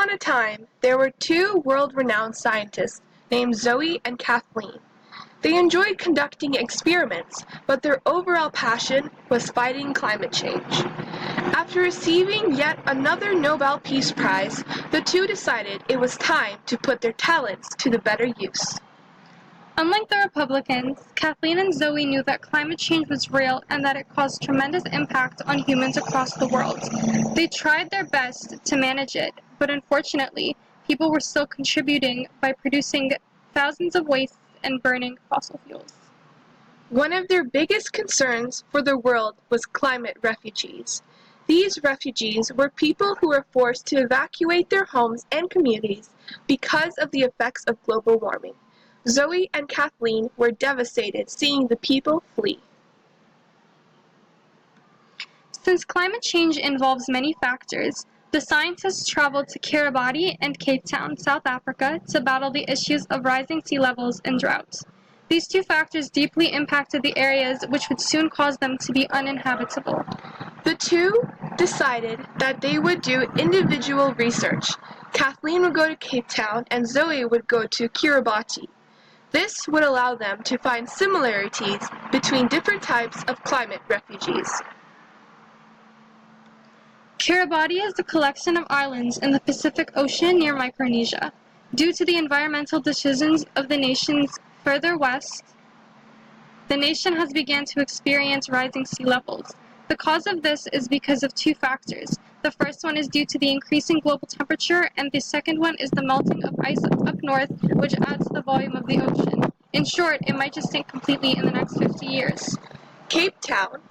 upon a time, there were two world-renowned scientists named Zoe and Kathleen. They enjoyed conducting experiments, but their overall passion was fighting climate change. After receiving yet another Nobel Peace Prize, the two decided it was time to put their talents to the better use. Unlike the Republicans, Kathleen and Zoe knew that climate change was real and that it caused tremendous impact on humans across the world. They tried their best to manage it, but unfortunately, people were still contributing by producing thousands of wastes and burning fossil fuels. One of their biggest concerns for the world was climate refugees. These refugees were people who were forced to evacuate their homes and communities because of the effects of global warming. Zoe and Kathleen were devastated seeing the people flee. Since climate change involves many factors, the scientists traveled to Kiribati and Cape Town, South Africa, to battle the issues of rising sea levels and drought. These two factors deeply impacted the areas, which would soon cause them to be uninhabitable. The two decided that they would do individual research. Kathleen would go to Cape Town and Zoe would go to Kiribati. This would allow them to find similarities between different types of climate refugees. Kiribati is a collection of islands in the Pacific Ocean near Micronesia. Due to the environmental decisions of the nations further west, the nation has begun to experience rising sea levels. The cause of this is because of two factors. The first one is due to the increasing global temperature, and the second one is the melting of ice up north, which adds to the volume of the ocean. In short, it might just sink completely in the next 50 years. Cape Town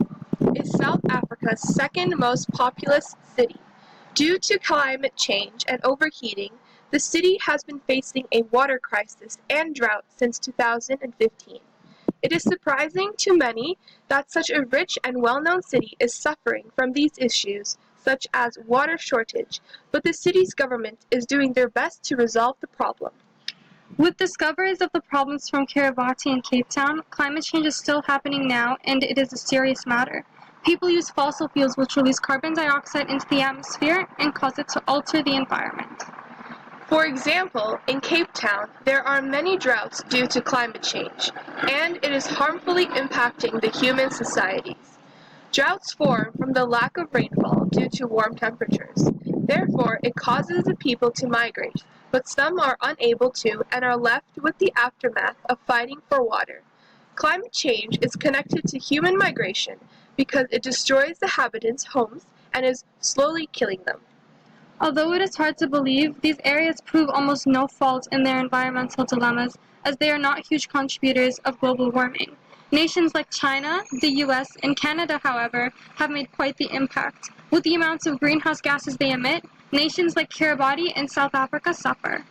is South Africa's second most populous city. Due to climate change and overheating, the city has been facing a water crisis and drought since 2015. It is surprising to many that such a rich and well-known city is suffering from these issues, such as water shortage, but the city's government is doing their best to resolve the problem. With discoveries of the problems from Kiribati and Cape Town, climate change is still happening now, and it is a serious matter. People use fossil fuels which release carbon dioxide into the atmosphere and cause it to alter the environment. For example, in Cape Town, there are many droughts due to climate change, and it is harmfully impacting the human societies. Droughts form from the lack of rainfall due to warm temperatures. Therefore, it causes the people to migrate, but some are unable to and are left with the aftermath of fighting for water. Climate change is connected to human migration because it destroys the inhabitants' homes and is slowly killing them. Although it is hard to believe, these areas prove almost no fault in their environmental dilemmas, as they are not huge contributors of global warming. Nations like China, the US, and Canada, however, have made quite the impact. With the amounts of greenhouse gases they emit, nations like Kiribati and South Africa suffer.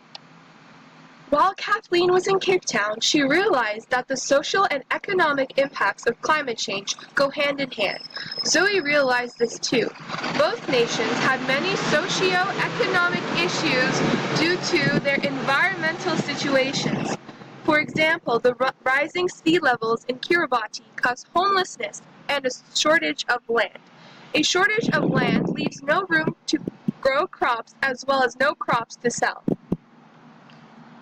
While Kathleen was in Cape Town, she realized that the social and economic impacts of climate change go hand in hand. Zoe realized this too. Both nations had many socio-economic issues due to their environmental situations. For example, the rising sea levels in Kiribati cause homelessness and a shortage of land. A shortage of land leaves no room to grow crops as well as no crops to sell.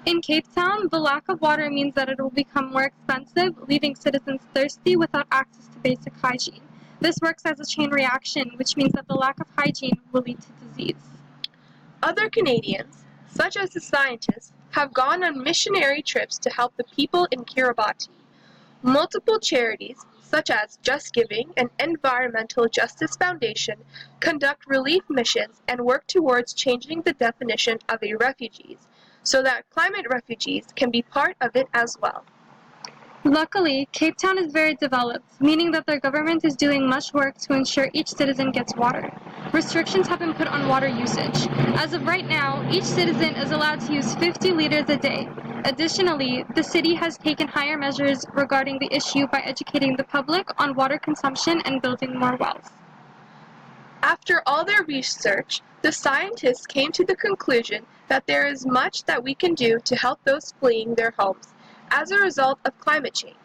In Cape Town, the lack of water means that it will become more expensive, leaving citizens thirsty without access to basic hygiene. This works as a chain reaction, which means that the lack of hygiene will lead to disease. Other Canadians, such as the scientists, have gone on missionary trips to help the people in Kiribati. Multiple charities, such as Just Giving and Environmental Justice Foundation, conduct relief missions and work towards changing the definition of a refugee, so that climate refugees can be part of it as well. Luckily, Cape Town is very developed, meaning that their government is doing much work to ensure each citizen gets water. Restrictions have been put on water usage. As of right now, each citizen is allowed to use 50 liters a day. Additionally, the city has taken higher measures regarding the issue by educating the public on water consumption and building more wells. After all their research, the scientists came to the conclusion that there is much that we can do to help those fleeing their homes as a result of climate change.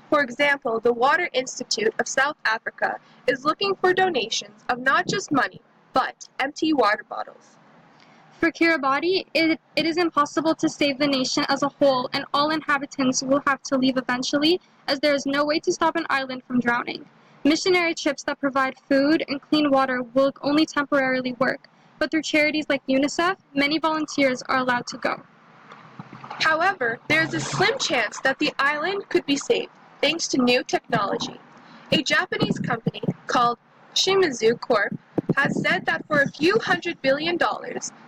For example, the Water Institute of South Africa is looking for donations of not just money, but empty water bottles. For Kiribati, it is impossible to save the nation as a whole, and all inhabitants will have to leave eventually, as there is no way to stop an island from drowning. Missionary trips that provide food and clean water will only temporarily work, but through charities like UNICEF, many volunteers are allowed to go. However, there is a slim chance that the island could be saved thanks to new technology. A Japanese company called Shimizu Corp has said that for a few $100 billion,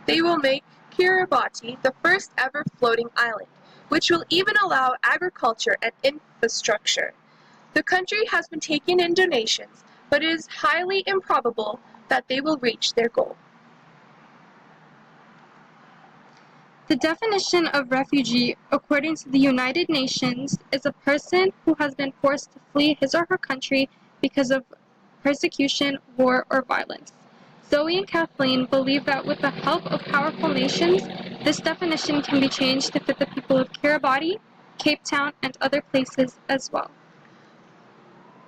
they will make Kiribati the first ever floating island, which will even allow agriculture and infrastructure. The country has been taking in donations, but it is highly improbable that they will reach their goal. The definition of refugee, according to the United Nations, is a person who has been forced to flee his or her country because of persecution, war, or violence. Zoe and Kathleen believe that with the help of powerful nations, this definition can be changed to fit the people of Kiribati, Cape Town, and other places as well.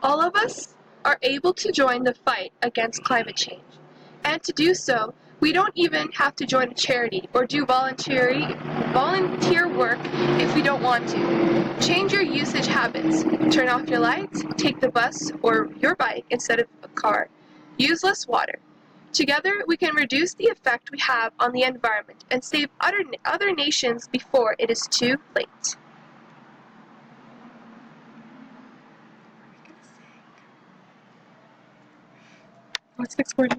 All of us are able to join the fight against climate change. And to do so, we don't even have to join a charity or do volunteer work if we don't want to. Change your usage habits. Turn off your lights, take the bus or your bike instead of a car. Use less water. Together, we can reduce the effect we have on the environment and save other nations before it is too late. What's next word?